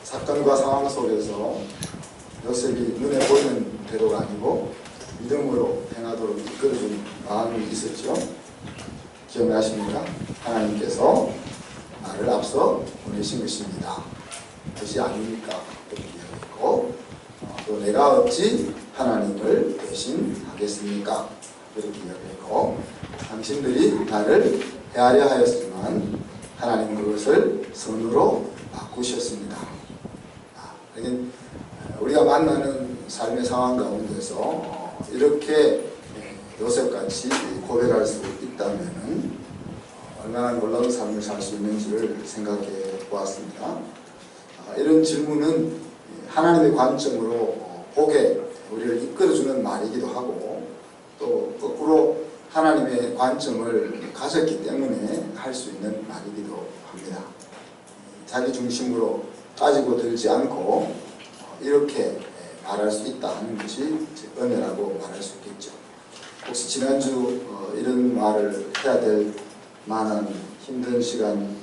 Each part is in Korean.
사건과 상황 속에서 요셉이 눈에 보이는 대로가 아니고 믿음으로 행하도록 이끌어준 마음이 있었죠. 기억나십니까? 하나님께서 나를 앞서 보내신 것입니다. 그것이 아닙니까? 이렇게 이야기했고, 또 내가 어찌 하나님을 대신하겠습니까? 이렇게 이야기했고, 당신들이 나를 헤아려 하였지만 하나님은 그것을 선으로 바꾸셨습니다. 그러니까 우리가 만나는 삶의 상황 가운데서 이렇게 요셉같이 고백할 수 있다면 얼마나 놀라운 삶을 살 수 있는지를 생각해 보았습니다. 이런 질문은 하나님의 관점으로 보게 우리를 이끌어주는 말이기도 하고, 또 거꾸로 하나님의 관점을 가졌기 때문에 할 수 있는 말이기도 합니다. 자기 중심으로 따지고 들지 않고 이렇게 말할 수 있다 하는 것이 은혜라고 말할 수 있겠죠. 혹시 지난주 이런 말을 해야 될 만한 힘든 시간이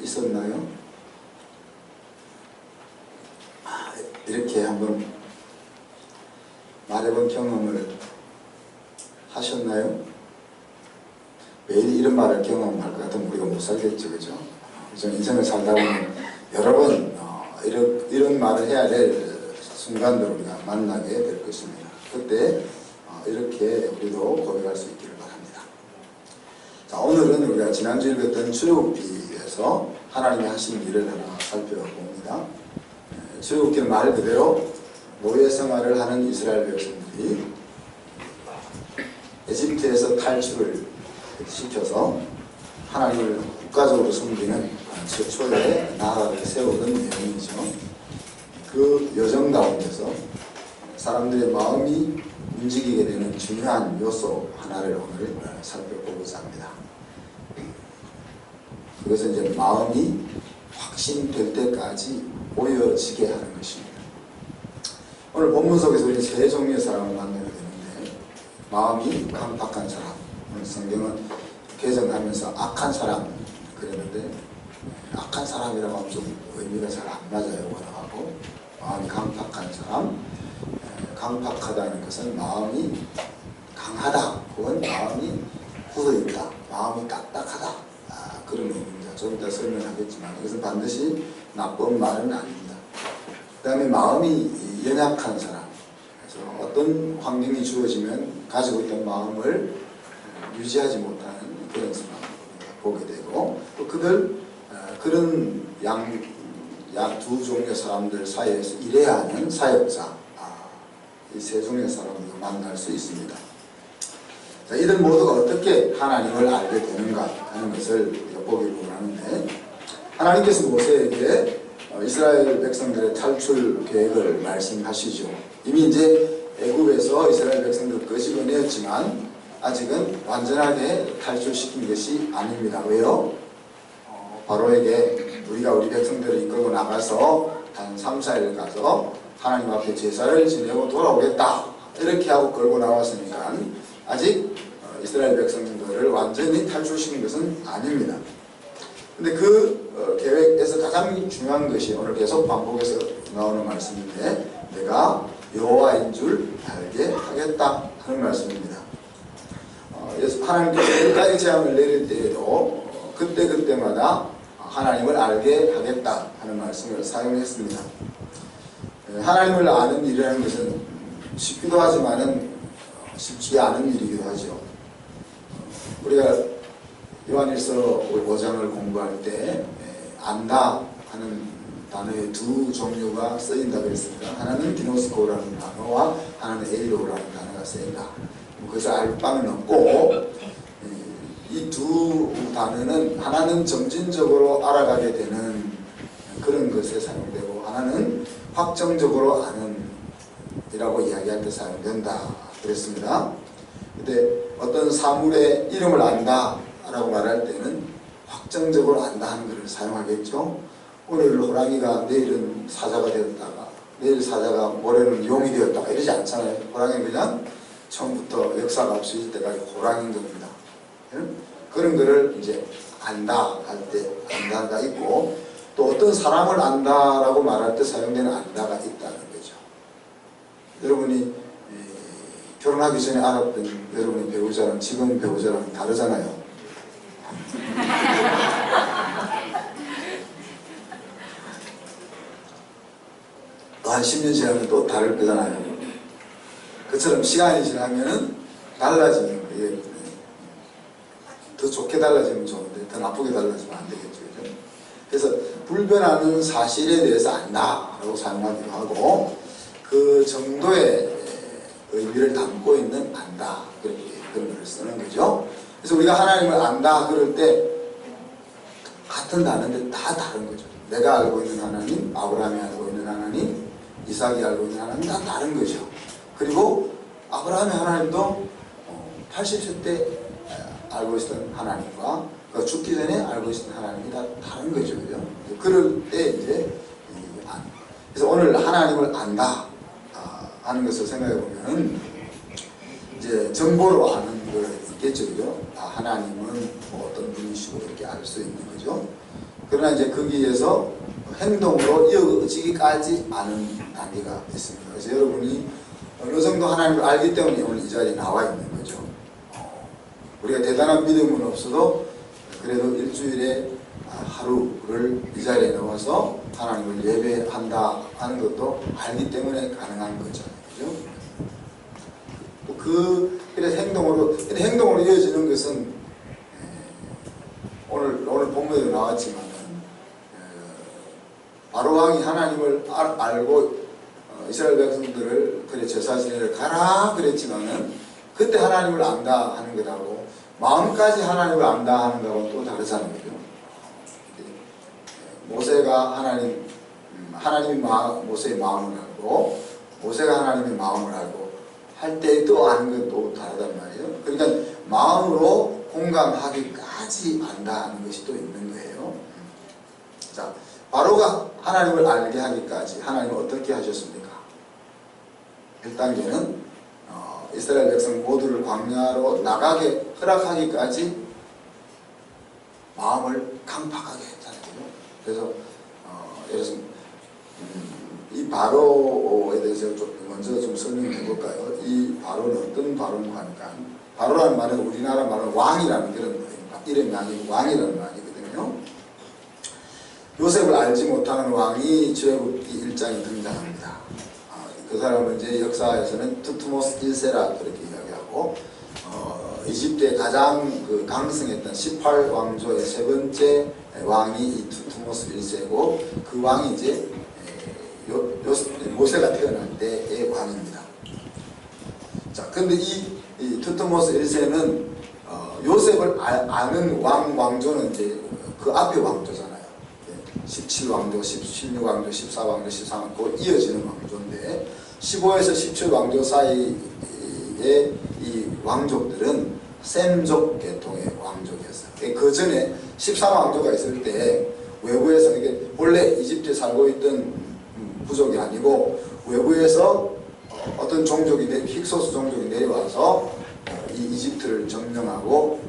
있었나요? 이렇게 한번 말해본 경험을 하셨나요? 매일 이런 말을 경험할 것 같으면 우리가 못 살겠죠, 그죠? 인생을 살다 보면 여러 번 이런 말을 해야 될 순간들 우리가 만나게 될 것입니다. 그때 이렇게 우리도 고백할 수 있기를 바랍니다. 자, 오늘은 우리가 지난주 읽었던 출애굽기에서 하나님이 하신 일을 하나 살펴봅니다. 출애굽기는 말 그대로 노예 생활을 하는 이스라엘 백성들이 에집트에서 탈출을 시켜서 하나님을 국가적으로 섬기는 최초의 나라를 세우던 내용이죠. 그 여정 가운데서 사람들의 마음이 움직이게 되는 중요한 요소 하나를 오늘 살펴보고자 합니다. 그것은 이제 마음이 확신될 때까지 보여지게 하는 것입니다. 오늘 본문 속에서 우리 세 종류의 사람을 만나게 되는데, 마음이 강팍한 사람, 오늘 성경은 개정하면서 악한 사람 그랬는데, 악한 사람이라고 하면 좀 의미가 잘 안 맞아요. 원하고 마음이 강팍한 사람, 강팍하다는 것은 마음이 강하다, 혹은 마음이 굳어있다, 마음이 딱딱하다, 그런 의미입니다. 좀 이따 설명하겠지만 이것은 반드시 나쁜 말은 아닙니다. 그 다음에 마음이 연약한 사람, 그래서 어떤 환경이 주어지면 가지고 있던 마음을 유지하지 못하는 그런 상황을 보게 되고, 또 그런 두 종류의 사람들 사이에서 일해야 하는 사역자, 이 세 종류의 사람을 만날 수 있습니다. 자, 이들 모두가 어떻게 하나님을 알게 되는가 하는 것을 보기를 원하는데, 하나님께서 모세에게 이스라엘 백성들의 탈출 계획을 말씀하시죠. 이미 이제 애굽에서 이스라엘 백성들을 끄집어내었지만 아직은 완전하게 탈출시킨 것이 아닙니다. 왜요? 바로에게 우리가 우리 백성들을 이끌고 나가서 한 3, 4일 가서 하나님 앞에 제사를 지내고 돌아오겠다, 이렇게 하고 끌고 나왔으니까 아직 이스라엘 백성들을 완전히 탈출시킨 것은 아닙니다. 근데 그 계획에서 가장 중요한 것이 오늘 계속 반복해서 나오는 말씀인데, 내가 여호와인 줄 알게 하겠다 하는 말씀입니다. 하나님께서 10가지 재앙을 내릴 때에도 그때마다 하나님을 알게 하겠다 하는 말씀을 사용했습니다. 하나님을 아는 일이라는 것은 쉽기도 하지만은 쉽지 않은 일이기도 하죠. 우리가 요한일서 5장을 공부할 때 안다 하는 단어의 두 종류가 쓰인다고 했습니다. 하나는 디노스코라는 단어와 하나는 에이로라는 단어가 쓰인다. 그것을 알 바는 없고, 이 두 단어는 하나는 점진적으로 알아가게 되는 그런 것에 사용되고, 하나는 확정적으로 아는 이라고 이야기할 때 사용된다 그랬습니다. 근데 어떤 사물의 이름을 안다 라고 말할 때는 확정적으로 안다 하는 것을 사용하겠죠. 오늘 호랑이가 내일은 사자가 되었다가, 내일 사자가 모레는 용이 되었다가 이러지 않잖아요. 호랑이는 그냥 처음부터 역사가 없어질 때까지 호랑이인 겁니다. 그런 거를 이제 안다 할 때 안다가 있고, 또 어떤 사람을 안다라고 말할 때 사용되는 안다가 있다는 거죠. 여러분이 결혼하기 전에 알았던 여러분의 배우자랑 지금 배우자랑 다르잖아요. 또 한 10년 지나면 또 다를 거잖아요. 그처럼 시간이 지나면은 달라지는 거예요. 더 좋게 달라지면 좋은데 더 나쁘게 달라지면 안 되겠죠. 그죠? 그래서 불변하는 사실에 대해서 안다라고 사용하기도 하고 그 정도의 의미를 담고 있는 안다 그렇게 그런 걸 쓰는 거죠. 그래서 우리가 하나님을 안다 그럴 때 같은 단어인데 다 다른 거죠. 내가 알고 있는 하나님, 아브라함이 알고 있는 하나님, 이삭이 알고 있는 하나님 다 다른 거죠. 그리고 아브라함의 하나님도 80세 때 알고 있었던 하나님과 죽기 전에 알고 있었던 하나님이 다 다른 거죠. 그죠? 그럴 때 이제 그래서 오늘 하나님을 안다 하는 것을 생각해 보면 이제 정보로 아는 거 있겠죠. 그죠? 하나님은 뭐 어떤 분이시고 이렇게 알 수 있는 거죠. 그러나 이제 거기에서 행동으로 이어지기까지 아는 단계가 있습니다. 그래서 여러분이 어느 정도 하나님을 알기 때문에 오늘 이 자리에 나와 있는 거죠. 우리가 대단한 믿음은 없어도 그래도 일주일에 하루를 이 자리에 나와서 하나님을 예배한다 하는 것도 알기 때문에 가능한 거죠. 그죠? 그래서 행동으로 이어지는 것은 오늘 본문에도 나왔지만 바로 왕이 하나님을 알고 이스라엘 백성들을 그래 제사 지내러 가라 그랬지만은 그때 하나님을 안다 하는 것하고 마음까지 하나님을 안다 하는 것하고는 또 다르잖아요. 모세가 하나님이 모세의 마음을 알고 모세가 하나님의 마음을 알고 할 때 또 아는 건 또 다르단 말이에요. 그러니까 마음으로 공감하기까지 안다 하는 것이 또 있는 거예요. 자, 바로가 하나님을 알게 하기까지 하나님은 어떻게 하셨습니까? 1단계는 이스라엘 백성 모두를 광야로 나가게 허락하기까지 마음을 강팍하게 했잖아요. 그래서 예를 들어서 이 바로에 대해서 먼저 좀 설명해 볼까요? 이 바로는 어떤 바로인가 하니까 바로라는 말은 우리나라 말은 왕이라는 그런 거예요. 이름이 아니고 왕이라는 말이거든요. 요셉을 알지 못하는 왕이 출애굽기 1장에 등장합니다. 그 사람은 이제 역사에서는 투트모스 1세라 그렇게 이야기하고 이집트의 가장 강성했던 18왕조의 세 번째 왕이 이 투트모스 1세고 그 왕이 이제 모세가 태어날 때의 왕입니다. 자, 근데 이 투트모스 1세는 요셉을 아는 왕조는 이제 그 앞에 왕조잖아요. 17왕조, 16왕조, 14왕조, 13왕조 이어지는 왕조인데 15에서 17왕조 사이의 이 왕족들은 셈족 계통의 왕족이었어요. 그 전에 13왕조가 있을 때 외부에서 이게 원래 이집트에 살고 있던 부족이 아니고 외부에서 어떤 종족이 힉소스 종족이 내려와서 이 이집트를 점령하고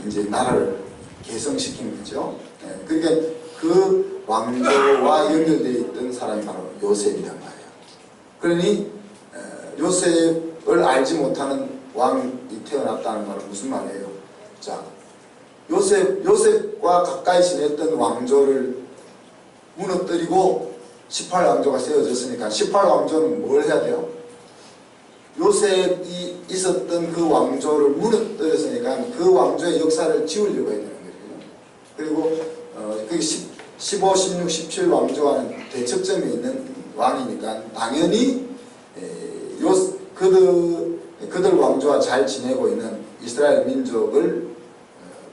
이제 나라를 개성시킨 거죠. 그러니까 그 왕조와 연결되어 있던 사람이 바로 요셉이란 말이에요. 그러니 요셉을 알지 못하는 왕이 태어났다는 말은 무슨 말이에요? 자, 요셉과 가까이 지냈던 왕조를 무너뜨리고 18왕조가 세워졌으니까 18왕조는 뭘 해야 돼요? 요셉이 있었던 그 왕조를 무너뜨렸으니까 그 왕조의 역사를 지우려고 해야 되는 거죠. 그리고 그게 15, 16, 17 왕조와는 대척점이 있는 왕이니까 당연히 그들 왕조와 잘 지내고 있는 이스라엘 민족을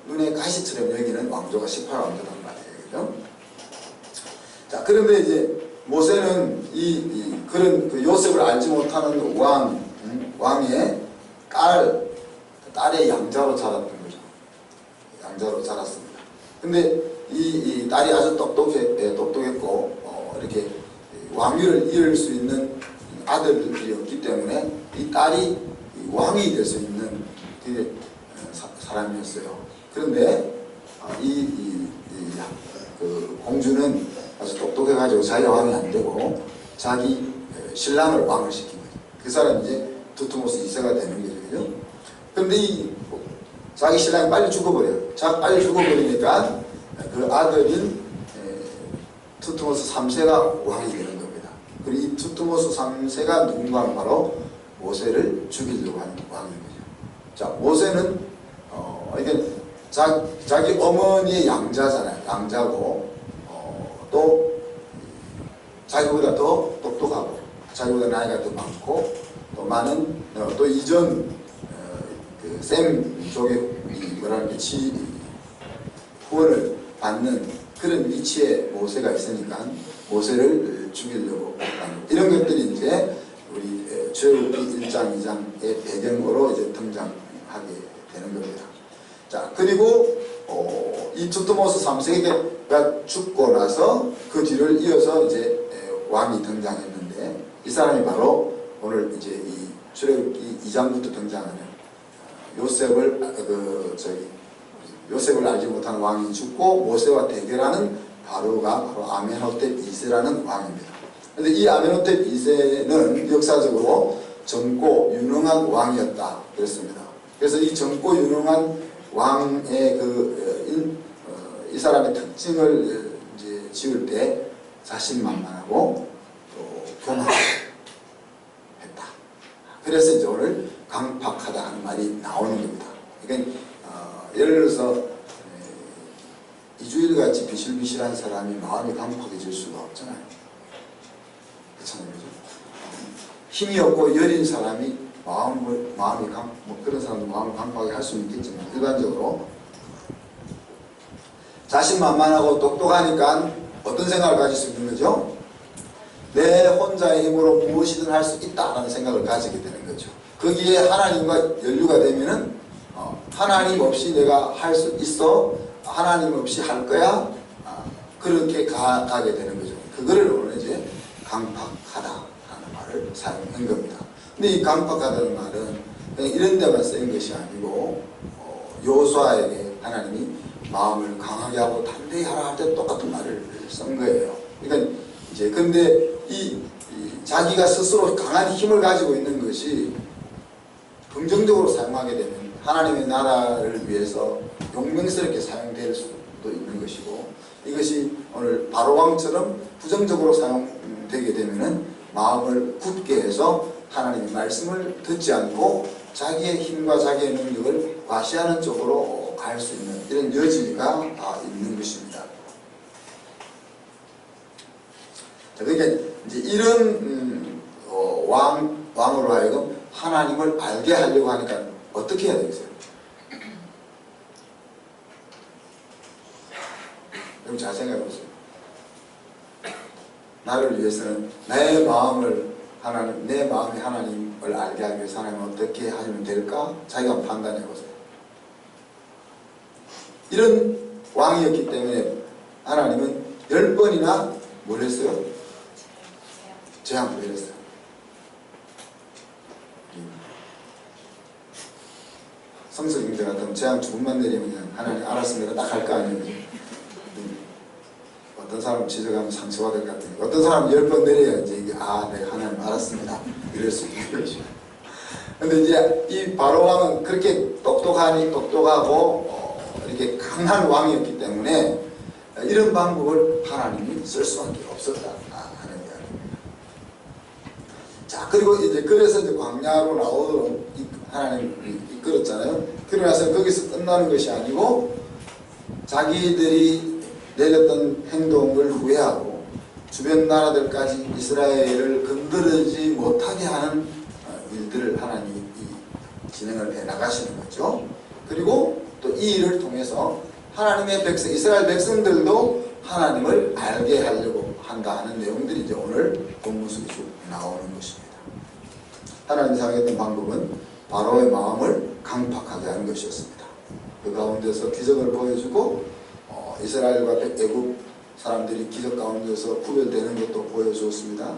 눈에 가시처럼 여기는 왕조가 18왕조란 말이에요. 그죠? 자, 그런데 이제 모세는 그런 요셉을 알지 못하는 왕의 딸의 양자로 자랐던 거죠. 양자로 자랐습니다. 근데 이 딸이 아주 똑똑했고 이렇게 왕위를 이을 수 있는 아들들이 없기 때문에 이 딸이 왕이 될 수 있는 사람이었어요. 그런데 그 공주 공주는 아주 똑똑해가지고 자기가 왕이 안 되고 자기 신랑을 왕을 시킨 거죠. 그 사람이 이제 두트모스 2세가 되는 거죠. 그죠? 근데 자기 신랑이 빨리 죽어버려요. 빨리 죽어버리니까 그 아들인 두트모스 3세가 왕이 되는 겁니다. 그리고 이 두트모스 3세가 누군가 하면 바로 모세를 죽이려고 하는 왕인 거죠. 자, 모세는 이게 자기 어머니의 양자잖아요. 양자고 또 자기보다 더 똑똑하고 자기보다 나이가 더 많고 또 많은 또 이전 셈 쪽에 뭐랄까 후원을 받는 그런 위치에 모세가 있으니까 모세를 죽이려고 하는 이런 것들이 이제 우리 출애굽기 1장 2장의 배경으로 이제 등장하게 되는 겁니다. 자, 그리고 이 두트모스 3세가 죽고 나서 그 뒤를 이어서 이제 왕이 등장했는데 이 사람이 바로 오늘 이제 이 출애굽기 2장부터 등장하는 요셉을 알지 못한 왕이 죽고 모세와 대결하는 바로가 바로 아멘호텝 2세라는 왕입니다. 그런데 이 아멘호텝 2세는 역사적으로 젊고 유능한 왕이었다 그랬습니다. 그래서 이 젊고 유능한 왕의 이 사람의 특징을 이제 지을 때 자신만만하고 또 교만했다. 그래서 이제 오늘 강팍하다 하는 말이 나오는 겁니다. 그러니까 예를 들어서 이주일같이 비실비실한 사람이 마음이 강팍해질 수가 없잖아요. 그렇잖아요. 그죠? 힘이 없고 여린 사람이 그런 사람도 마음을 강팍하게 할 수는 있겠지만 일반적으로 자신만만하고 똑똑하니까 어떤 생각을 가질 수 있는 거죠? 내 혼자의 힘으로 무엇이든 할 수 있다라는 생각을 가지게 되는 거죠. 거기에 하나님과 연루가 되면은 하나님 없이 내가 할 수 있어, 하나님 없이 할 거야, 그렇게 가게 되는 거죠. 그거를 오늘 이제 강팍하다라는 말을 사용한 겁니다. 근데 이 강팍하다는 말은 그냥 이런 데만 쓰인 것이 아니고 여호수아에게 하나님이 마음을 강하게 하고 담대히 하라 할 때 똑같은 말을 쓴 거예요. 그러니까 이제 근데 자기가 스스로 강한 힘을 가지고 있는 것이 긍정적으로 사용하게 되면 하나님의 나라를 위해서 용맹스럽게 사용될 수도 있는 것이고, 이것이 오늘 바로왕처럼 부정적으로 사용되게 되면은 마음을 굳게 해서 하나님의 말씀을 듣지 않고 자기의 힘과 자기의 능력을 과시하는 쪽으로 갈 수 있는 이런 여지가 있는 것입니다. 그러니까 이제 이런 왕으로 하여금 하나님을 알게 하려고 하니까 어떻게 해야 되겠어요? 여러분 잘 생각해 보세요. 나를 위해서는 내 마음이 하나님을 알게 하기 위해서 하나님은 어떻게 하시면 될까? 자기가 판단해 보세요. 이런 왕이었기 때문에 하나님은 10번이나 뭘 했어요? 재앙을 내렸어요. 성서경제 같으면 재앙 조금만 내리면 그냥 하나님 알았습니다 딱 할 거 아니에요. 어떤 사람은 지적하면 상처가 될 것 같아요. 어떤 사람은 10번 내려야 이제 이게 내가 하나님 알았습니다 이럴 수 있는 거죠. 근데 이제 이 바로왕은 그렇게 똑똑하고 이렇게 강한 왕이었기 때문에 이런 방법을 하나님이 쓸 수밖에 없었다 하는 이야기입니다. 자, 그리고 이제 그래서 이제 광야로 나오도록 하나님이 이끌었잖아요. 그러고 나서 거기서 끝나는 것이 아니고 자기들이 내렸던 행동을 후회하고 주변 나라들까지 이스라엘을 건드리지 못하게 하는 일들을 하나님이 진행을 해 나가시는 거죠. 그리고 또 이 일을 통해서 하나님의 백성, 이스라엘 백성들도 하나님을 알게 하려고 한다 하는 내용들이 이제 오늘 본문 속에 쭉 나오는 것입니다. 하나님이 사용했던 방법은 바로의 마음을 강팍하게 하는 것이었습니다. 그 가운데서 기적을 보여주고 이스라엘과 애굽 사람들이 기적 가운데서 구별되는 것도 보여주었습니다.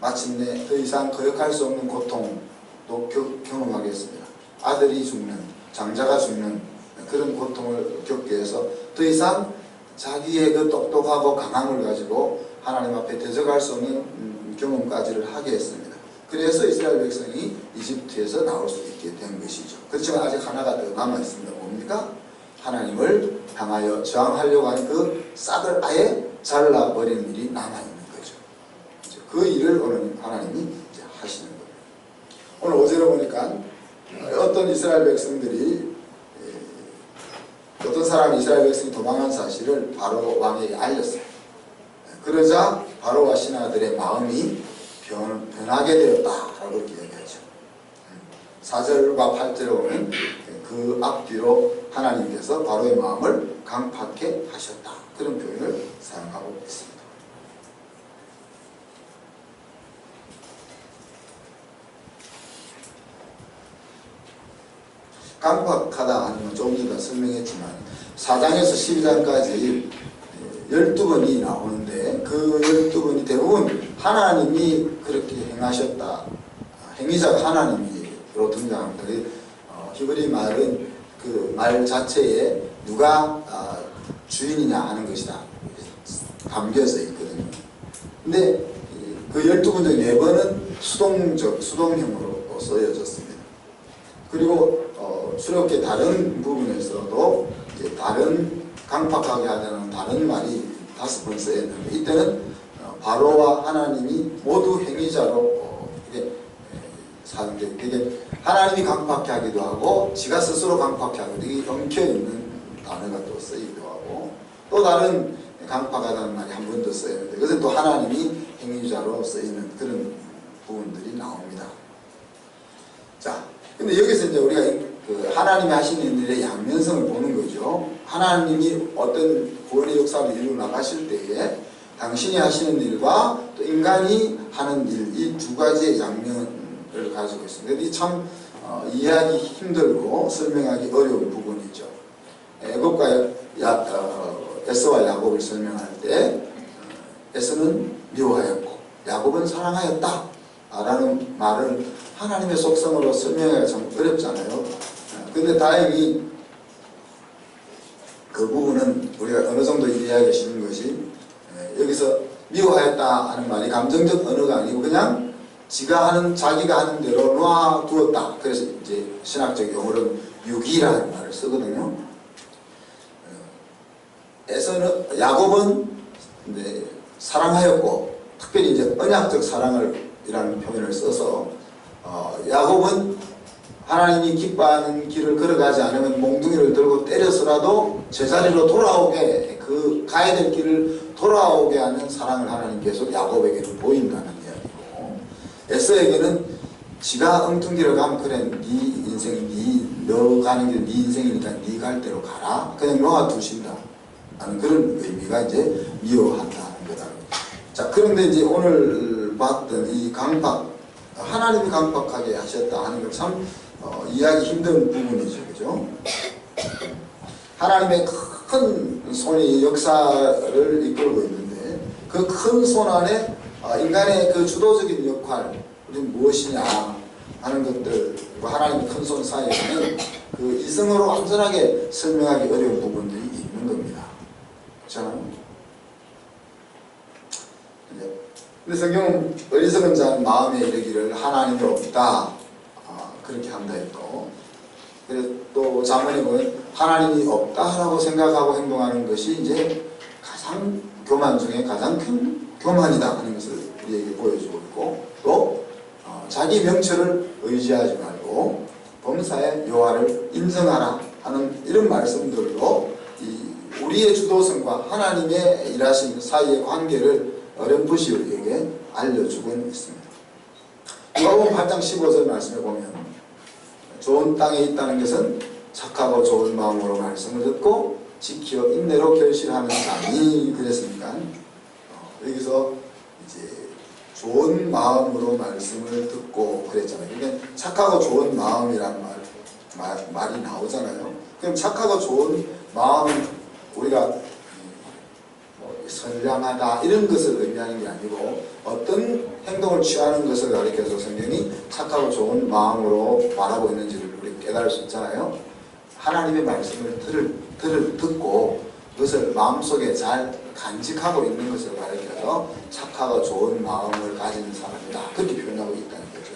마침내 더 이상 거역할 수 없는 고통도 경험하게 했습니다. 아들이 죽는, 장자가 죽는 그런 고통을 겪게 해서 더 이상 자기의 그 똑똑하고 강함을 가지고 하나님 앞에 대적할 수 없는 경험까지를 하게 했습니다. 그래서 이스라엘 백성이 이집트에서 나올 수 있게 된 것이죠. 그렇지만 아직 하나가 더 남아 있습니다. 뭡니까? 하나님을 향하여 저항하려고 하는 그 싹을 아예 잘라버리는 일이 남아있는 거죠. 그 일을 오늘 하나님이 이제 하시는 거예요. 오늘 오전에 보니까 어떤 이스라엘 백성들이 어떤 사람이 이스라엘 백성이 도망한 사실을 바로 왕에게 알렸어요. 그러자 바로와 신하들의 마음이 변하게 되었다라고 이야기하죠. 4절과 8절에 보면 그 앞뒤로 하나님께서 바로의 마음을 강팍해 하셨다. 그런 표현을 사용하고 있습니다. 강팍하다 하는 건 조금 전에 설명했지만 4장에서 12장까지 12번이 나오는데 그 12번이 대부분 하나님이 그렇게 행하셨다. 행위자가 하나님으로 등장합니다. 히브리 말은 그 말 자체에 누가 주인이냐 하는 것이다 담겨져 있거든요. 근데 그 12번 중 4번은 수동형으로 쓰여졌습니다. 그리고 수렵게 다른 부분에서도 이제 다른 강팍하게 하자는 다른 말이 5번 쓰였는데 이때는 바로와 하나님이 모두 행위자로 이게 사는데 되게 하나님이 강팍해 하기도 하고 지가 스스로 강팍해 하기도 되게 엉켜있는 단어가 또 쓰이기도 하고 또 다른 강팍하다는 말이 한 번 더 쓰였는데 그것은 또 하나님이 행위자로 쓰이는 그런 부분들이 나옵니다. 자, 근데 여기서 이제 우리가 그 하나님이 하시는 일의 양면성을 보는 거죠. 하나님이 어떤 구원의 역사를 이루어 나가실 때에 당신이 하시는 일과 또 인간이 하는 일, 이 두 가지의 양면을 가지고 있습니다. 이 참 이해하기 힘들고 설명하기 어려운 부분이죠. 애굽과 에서와 야곱을 설명할 때 에서는 미워하였고 야곱은 사랑하였다 라는 말을 하나님의 속성으로 설명하기가 참 어렵잖아요. 근데 다행히 그 부분은 우리가 어느 정도 이해하기 쉬운 것이 여기서 미워하였다 하는 말이 감정적 언어가 아니고 그냥 자기가 하는 대로 놔두었다. 그래서 이제 신학적 용어로는 유기라는 말을 쓰거든요. 에서는 야곱은 사랑하였고 특별히 이제 언약적 사랑이라는 표현을 써서 야곱은 하나님이 기뻐하는 길을 걸어가지 않으면 몽둥이를 들고 때려서라도 제자리로 돌아오게 그 가야 될 길을 돌아오게 하는 사랑을 하나님께서 야곱에게는 보인다는 이야기고 에서에게는 지가 엉뚱길을 가면 그래 네 인생이 너 가는 길 네 인생이니까 네 갈 대로 가라 그냥 놓아두신다 하는 그런 의미가 이제 미워한다는 거다. 자 그런데 이제 오늘 봤던 이 하나님이 강팍하게 하셨다 하는 건 참 이해하기 힘든 부분이죠. 그죠? 하나님의 큰 손이 역사를 이끌고 있는데 그 큰 손 안에 인간의 그 주도적인 역할, 우리는 무엇이냐 하는 것들, 하나님의 큰 손 사이에는 그 이성으로 완전하게 설명하기 어려운 부분들이 있는 겁니다. 그렇잖아요? 근데 성경은 어리석은 자는 마음에 이르기를 하나님이 없다 그렇게 한다 했고 그래서 또 자문에 보면 하나님이 없다라고 생각하고 행동하는 것이 이제 가장 교만 중에 가장 큰 교만이다 하는 것을 우리에게 보여주고 있고 또 자기 명철을 의지하지 말고 범사의 여호와를 인정하라 하는 이런 말씀들로 우리의 주도성과 하나님의 일하신 사이의 관계를 어렴풋이 우리에게 알려주고 있습니다. 누가복음 8장 15절 말씀에 보면 좋은 땅에 있다는 것은 착하고 좋은 마음으로 말씀을 듣고 지켜 인내로 결실하는 자니 그랬으니까 여기서 이제 좋은 마음으로 말씀을 듣고 그랬잖아요. 그러니까 착하고 좋은 마음이라는 말이 나오잖아요. 그럼 착하고 좋은 마음은 우리가 선량하다 이런 것을 의미하는 게 아니고 어떤 행동을 취하는 것을 가리켜서 성경이 착하고 좋은 마음으로 말하고 있는지를 우리 깨달을 수 있잖아요. 하나님의 말씀을 듣고 그것을 마음속에 잘 간직하고 있는 것을 가리켜서 착하고 좋은 마음을 가진 사람이다. 그렇게 표현하고 있다는 거죠.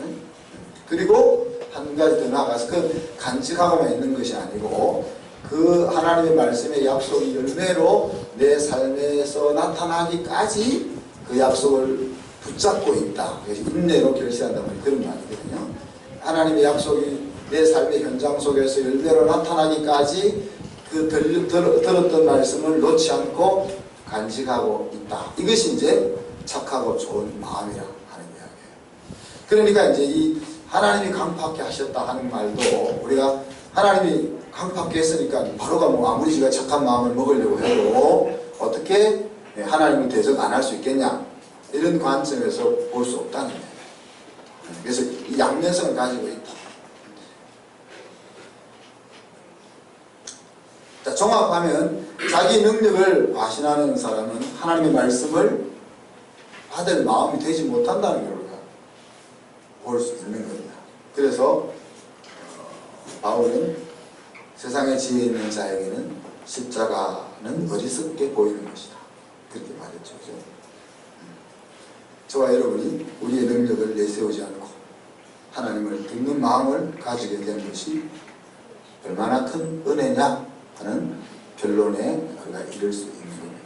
그리고 한 가지 더 나아가서 그 간직하고만 있는 것이 아니고 그 하나님의 말씀의 약속이 열매로 내 삶에서 나타나기까지 그 약속을 붙잡고 있다. 그래서 인내로 결실한다는 그런 말이거든요. 하나님의 약속이 내 삶의 현장 속에서 열매로 나타나기까지 그 들었던 말씀을 놓지 않고 간직하고 있다. 이것이 이제 착하고 좋은 마음이라 하는 이야기예요. 그러니까 이제 이 하나님이 강팍해 하셨다 하는 말도 우리가 하나님이 강팍해 했으니까 바로가 뭐 아무리 제가 착한 마음을 먹으려고 해도 어떻게 하나님을 대적 안 할 수 있겠냐 이런 관점에서 볼 수 없다는 거예요. 그래서 이 양면성을 가지고 있다. 자, 종합하면 자기 능력을 과신하는 사람은 하나님의 말씀을 받을 마음이 되지 못한다는 걸 우리가 볼 수 있는 겁니다. 그래서 바울은 세상에 지혜 있는 자에게는 십자가는 어리석게 보이는 것이다. 그렇게 말했죠. 그죠? 저와 여러분이 우리의 능력을 내세우지 않고 하나님을 듣는 마음을 가지게 된 것이 얼마나 큰 은혜냐 하는 결론에 우리가 이를 수 있는 겁니다.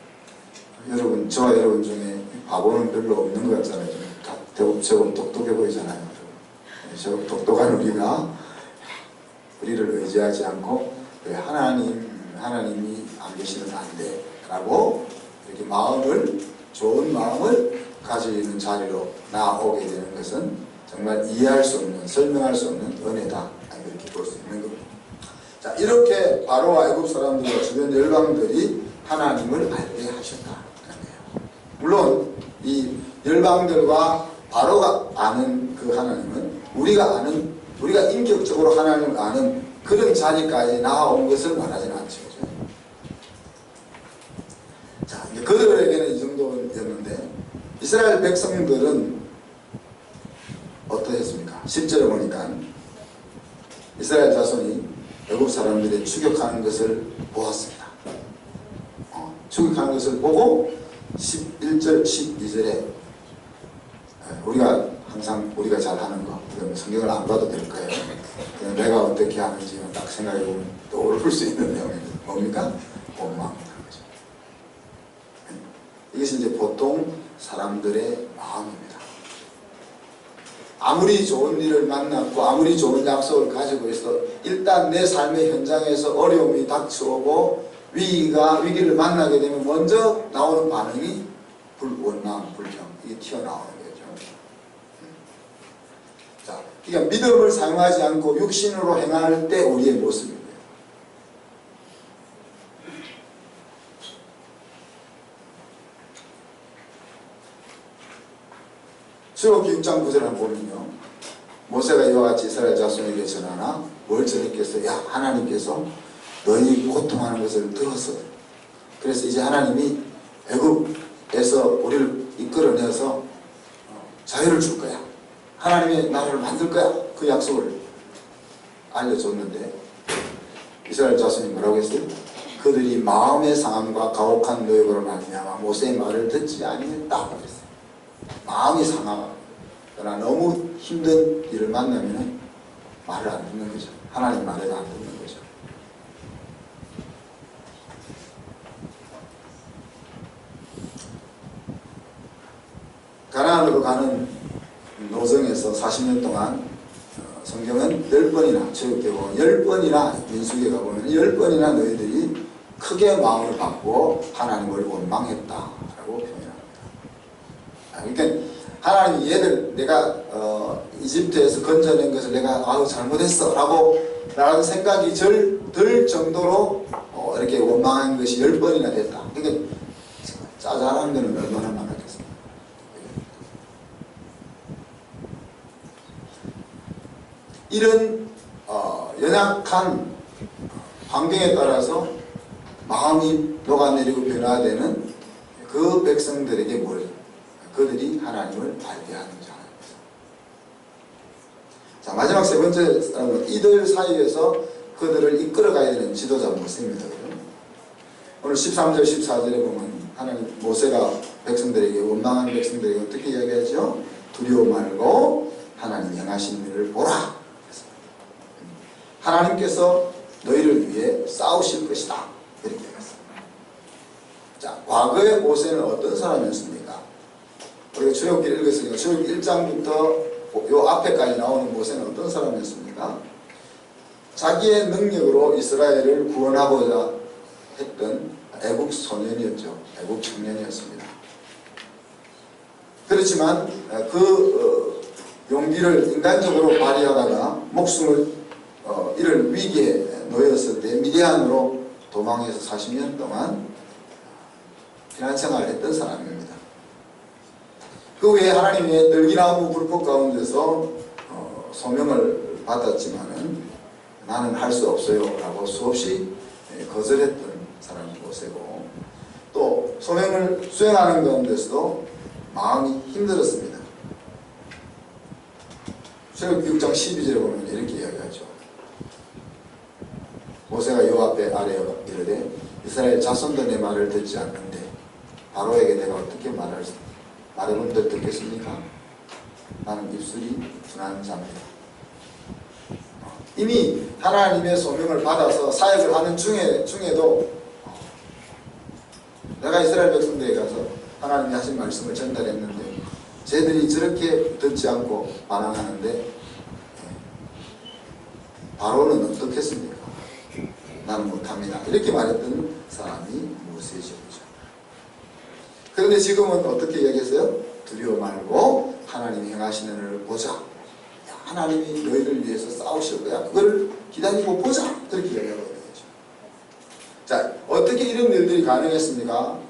여러분, 저와 여러분 중에 바보는 별로 없는 것 같잖아요. 다 제법 똑똑해 보이잖아요. 제법 똑똑한 우리를 의지하지 않고 하나님이 안 계시면 안 돼 라고 이렇게 좋은 마음을 가지는 자리로 나오게 되는 것은 정말 이해할 수 없는, 설명할 수 없는 은혜다. 이렇게 볼 수 있는 겁니다. 자, 이렇게 바로와 애굽 사람들과 주변 열방들이 하나님을 알게 하셨다. 물론 이 열방들과 바로가 아는 그 하나님은 우리가 인격적으로 하나님을 아는 그런 자리까지 나아온 것을 말하지는 않죠. 자, 이제 그들에게는 이 정도였는데 이스라엘 백성들은 어떠했습니까? 10절에 보니까 이스라엘 자손이 애굽 사람들이 추격하는 것을 보았습니다. 추격하는 것을 보고 11절, 12절에 우리가 잘하는 거, 성경을 안 봐도 될 거예요. 그냥 내가 어떻게 하는지 딱 생각해보면 떠오를 수 있는 내용입니다. 뭡니까? 원망하는 거죠. 이것이 이제 보통 사람들의 마음입니다. 아무리 좋은 일을 만났고 아무리 좋은 약속을 가지고 있어 일단 내 삶의 현장에서 어려움이 닥쳐오고 위기를 만나게 되면 먼저 나오는 반응이 원망, 불평, 이게 튀어나오는 거죠. 자, 그러니까 믿음을 사용하지 않고 육신으로 행할 때 우리의 모습입니다. 출애굽기 6장 9절을 한번 보면요. 모세가 이와 같이 이스라엘 자손에게 전하나 뭘 전했겠어요? 야, 하나님께서 너희 고통하는 것을 들었어. 그래서 이제 하나님이 애굽에서 우리를 이끌어내서 자유를 줄 거야. 하나님의 나라를 만들 거야. 그 약속을 알려줬는데 이스라엘 자손이 뭐라고 했어요? 그들이 마음의 상함과 가혹한 노역으로 말미암아 모세의 말을 듣지 아니했다 그랬어요. 마음이 상하고 그러나 너무 힘든 일을 만나면 말을 안 듣는 거죠. 하나님 말을 안 듣는 거죠. 가나안으로 가는 노정에서 40년 동안 성경은 10번이나 체육되고 10번이나 민수기에 가보면 10번이나 너희들이 크게 마음을 바꾸어 하나님을 원망했다라고 표현합니다. 그러니까 하나님이 얘들 내가 이집트에서 건져낸 것을 내가 잘못했어 라는 생각이 들 정도로 이렇게 원망한 것이 10번이나 됐다. 그러니까 짜잘한 거는 얼마나 많았겠습니까? 이런 연약한 환경에 따라서 마음이 녹아내리고 변화되는 그 백성들에게 그들이 하나님을 알게 하는 자입니다. 자, 마지막 세 번째 사람은 이들 사이에서 그들을 이끌어가야 되는 지도자 모습입니다. 오늘 13절 14절에 보면 하나님 모세가 백성들에게 원망하는 백성들에게 어떻게 이야기하죠? 두려워 말고 하나님 행하신 일을 보라. 하나님께서 너희를 위해 싸우실 것이다. 이렇게 했습니다. 자, 과거의 모세는 어떤 사람이었습니까? 우리가 출애굽기를 읽었으니까 출애굽기 1장부터 요 앞에까지 나오는 모세는 어떤 사람이었습니까? 자기의 능력으로 이스라엘을 구원하고자 했던 애국 소년이었죠. 애국 청년이었습니다. 그렇지만 그 용기를 인간적으로 발휘하다가 목숨을 잃을 위기에 놓였을 때 미디안으로 도망해서 40년 동안 피난생활을 했던 사람입니다. 그 후에 하나님의 들기나무 불법 가운데서 소명을 받았지만은 나는 할 수 없어요 라고 수없이 거절했던 사람이 모세고, 또 소명을 수행하는 가운데서도 마음이 힘들었습니다. 출애굽기 6장 12절에 보면 이렇게 이야기하죠. 모세가 여호와 아래 이르되 이스라엘 자손도 내 말을 듣지 않는데 바로에게 내가 어떻게 말해본들 듣겠습니까? 나는 입술이 둔한 자입니다. 이미 하나님의 소명을 받아서 사역을 하는 중에도 내가 이스라엘 백성들에게 가서 하나님이 하신 말씀을 전달했는데 쟤들이 저렇게 듣지 않고 반항하는데 바로는 어떻겠습니까? 나는 못합니다. 이렇게 말했던 사람이 모세죠. 그런데 지금은 어떻게 얘기했어요? 두려워 말고 하나님이 행하시는 일을 보자. 하나님이 너희를 위해서 싸우실 거야. 그걸 기다리고 보자. 그렇게 얘기하고 있는 거죠. 자, 어떻게 이런 일들이 가능했습니까?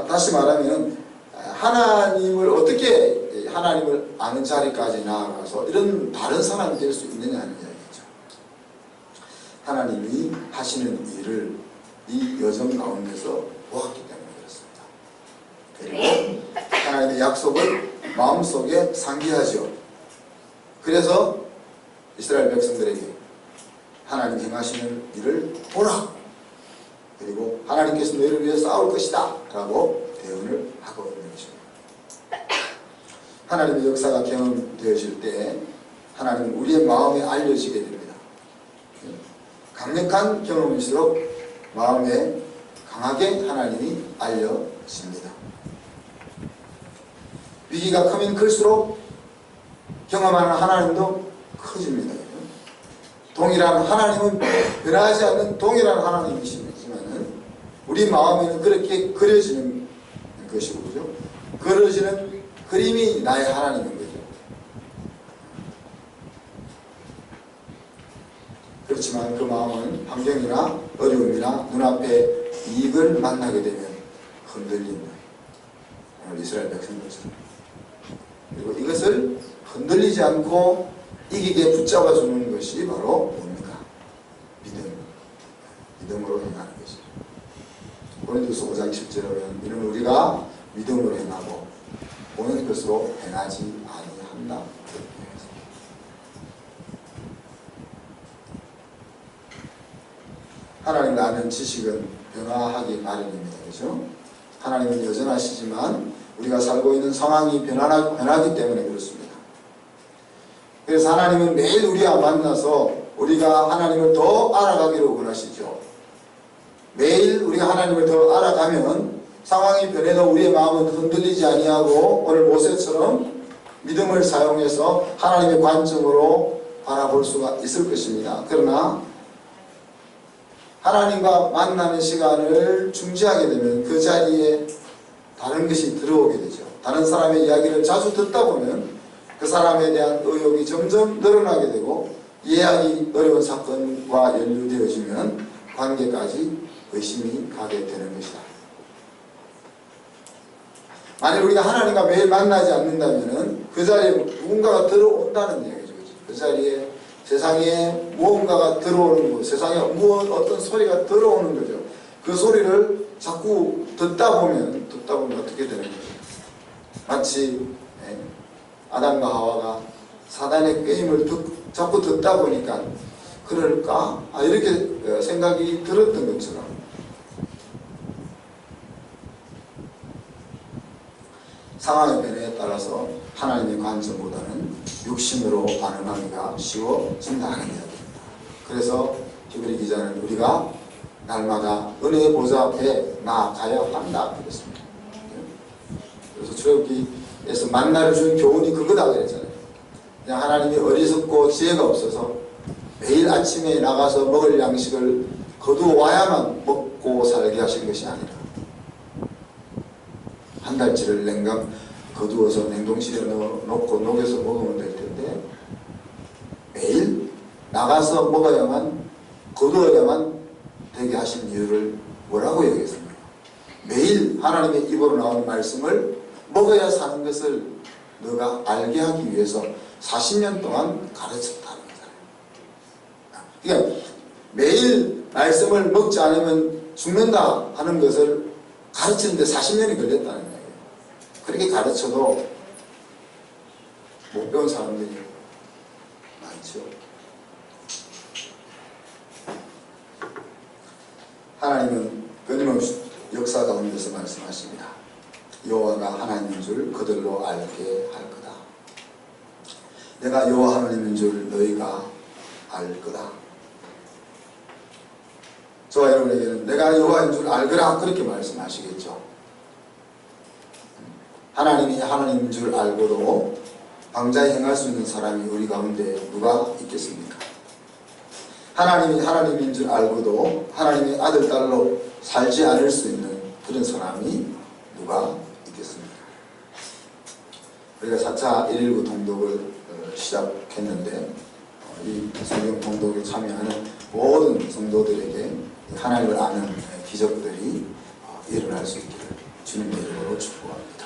다시 말하면 하나님을 어떻게 하나님을 아는 자리까지 나아가서 이런 다른 사람이 될 수 있느냐는 이야기죠. 하나님이 하시는 일을 이 여정 가운데서 보았기 때문에 그렇습니다. 그리고 하나님의 약속을 마음속에 상기하죠. 그래서 이스라엘 백성들에게 하나님 행하시는 일을 보라. 그리고 하나님께서 너희를 위해 싸울 것이다 라고 대언을 하고 있는 것입니다. 하나님의 역사가 경험되어질 때 하나님은 우리의 마음에 알려지게 됩니다. 강력한 경험일수록 마음에 강하게 하나님이 알려집니다. 위기가 크면 클수록 경험하는 하나님도 커집니다. 동일한 하나님은 변하지 않는 동일한 하나님이시지만 우리 마음에는 그렇게 그려지는 것이고, 그죠? 그려지는 그림이 나의 하나님인 거죠. 그렇지만 그 마음은 환경이나 어려움이나 눈앞에 이익을 만나게 되면 흔들린다. 오늘 이스라엘 백성들처럼. 그리고 이것을 흔들리지 않고 이기게 붙잡아 주는 것이 바로 뭡니까? 믿음으로 행하는 것이죠. 고린도서 5장 10절에 보면 이는 우리가 믿음으로 행하고 보는 것으로 행하지 아니한다. 하나님을 아는 지식은 변화하기 마련입니다. 그렇죠? 하나님은 여전하시지만 우리가 살고 있는 상황이 변하기 때문에 그렇습니다. 그래서 하나님은 매일 우리와 만나서 우리가 하나님을 더 알아가기를 원하시죠. 매일 우리가 하나님을 더 알아가면 상황이 변해도 우리의 마음은 흔들리지 아니하고 오늘 모세처럼 믿음을 사용해서 하나님의 관점으로 바라볼 수가 있을 것입니다. 그러나 하나님과 만나는 시간을 중지하게 되면 그 자리에 다른 것이 들어오게 되죠. 다른 사람의 이야기를 자주 듣다 보면 그 사람에 대한 의혹이 점점 늘어나게 되고 이해하기 어려운 사건과 연루되어지면 관계까지 의심이 가게 되는 것이다. 만약 우리가 하나님과 매일 만나지 않는다면 그 자리에 누군가가 들어온다는 얘기죠. 그 자리에 세상에 무언가가 들어오는 것, 세상에 어떤 소리가 들어오는 거죠. 그 소리를 자꾸 듣다 보면 어떻게 되는 거죠? 마치 아담과 하와가 사단의 게임을 자꾸 듣다 보니까 그럴까? 이렇게 생각이 들었던 것처럼 상황의 변화에 따라서 하나님의 관점보다는 육신으로 반응하기가 쉬워진다 하는 이야기입니다. 그래서 히브리 기자는 우리가 날마다 은혜의 보좌 앞에 나아가야 한다 그랬습니다. 그래서 출애굽기에서 만나를 준 교훈이 그거다 그랬잖아요. 그냥 하나님이 어리석고 지혜가 없어서 매일 아침에 나가서 먹을 양식을 거두어 와야만 먹고 살게 하신 것이 아니라 한 달치를 냉장 거두어서 냉동실에 넣고 녹여서 먹으면 될 텐데 매일 나가서 먹어야만 거두어야만 되게 하신 이유를 뭐라고 얘기했습니까? 매일 하나님의 입으로 나오는 말씀을 먹어야 사는 것을 너가 알게 하기 위해서 40년 동안 가르쳤다는 거잖아요. 그러니까 매일 말씀을 먹지 않으면 죽는다 하는 것을 가르치는데 40년이 걸렸다는 거예요. 그렇게 가르쳐도 못 배운 사람들이 많죠. 하나님은 끊임없이 역사 가운데서 말씀하십니다. 여호와가 하나님인 줄 그들로 알게 할 거다. 내가 여호와 하나님인 줄 너희가 알 거다. 저와 여러분에게는 내가 여호와인 줄 알거라 그렇게 말씀하시겠죠. 하나님이 하나님인 줄 알고도 방자에 행할 수 있는 사람이 우리 가운데 누가 있겠습니까? 하나님이 하나님인 줄 알고도 하나님의 아들, 딸로 살지 않을 수 있는 그런 사람이 누가 있겠습니까? 우리가 4차 119 통독을 시작했는데 이 성경 통독에 참여하는 모든 성도들에게 하나님을 아는 기적들이 일어날 수 있기를 주님의 이름으로 축복합니다.